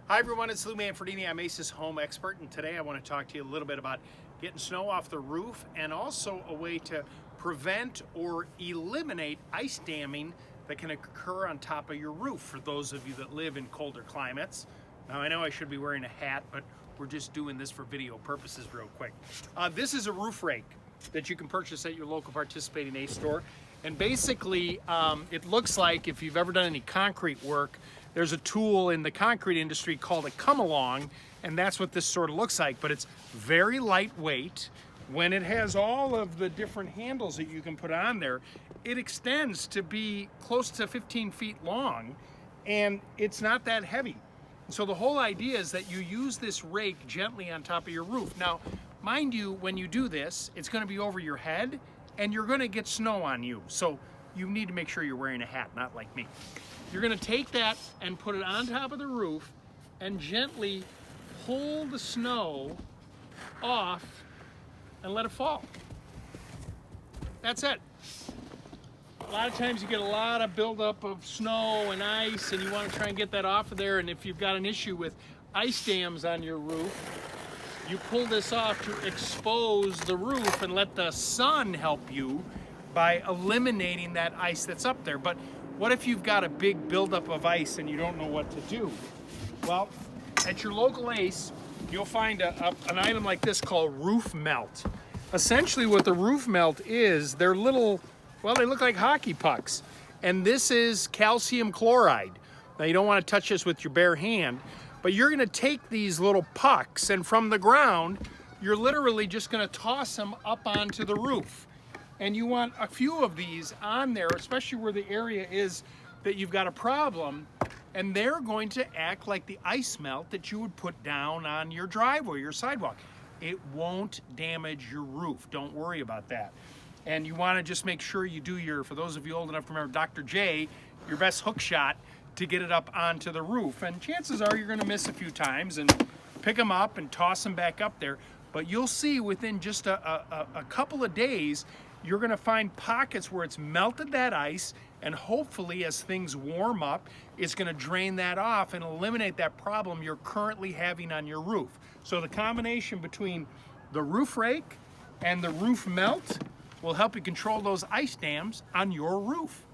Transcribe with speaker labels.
Speaker 1: Hi everyone, it's Lou Manfredini. I'm ACE's home expert, and today I want to talk to you a little bit about getting snow off the roof and also a way to prevent or eliminate ice damming that can occur on top of your roof for those of you that live in colder climates. Now I know I should be wearing a hat, but we're just doing this for video purposes real quick. This is a roof rake that you can purchase at your local participating ACE store. And basically, it looks like if you've ever done any concrete work, there's a tool in the concrete industry called a come-along, and that's what this sort of looks like. But it's very lightweight. When it has all of the different handles that you can put on there, it extends to be close to 15 feet long, and it's not that heavy. So the whole idea is that you use this rake gently on top of your roof. Now, mind you, when you do this, it's going to be over your head, and you're going to get snow on you. So you need to make sure you're wearing a hat, not like me. You're going to take that and put it on top of the roof and gently pull the snow off and let it fall. That's it. A lot of times you get a lot of buildup of snow and ice, and you want to try and get that off of there. And if you've got an issue with ice dams on your roof, you pull this off to expose the roof and let the sun help you by eliminating that ice that's up there. But what if you've got a big buildup of ice and you don't know what to do? Well, at your local ACE, you'll find an item like this called roof melt. Essentially what the roof melt is, they're little, well, they look like hockey pucks. And this is calcium chloride. Now you don't want to touch this with your bare hand, but you're going to take these little pucks, and from the ground, you're literally just going to toss them up onto the roof. And you want a few of these on there, especially where the area is that you've got a problem, and they're going to act like the ice melt that you would put down on your driveway, your sidewalk. It won't damage your roof. Don't worry about that. And you want to just make sure you do your, for those of you old enough to remember Dr. J, your best hook shot to get it up onto the roof. And chances are you're going to miss a few times and pick them up and toss them back up there. But you'll see within just a couple of days, you're going to find pockets where it's melted that ice, and hopefully as things warm up, it's going to drain that off and eliminate that problem you're currently having on your roof. So the combination between the roof rake and the roof melt will help you control those ice dams on your roof.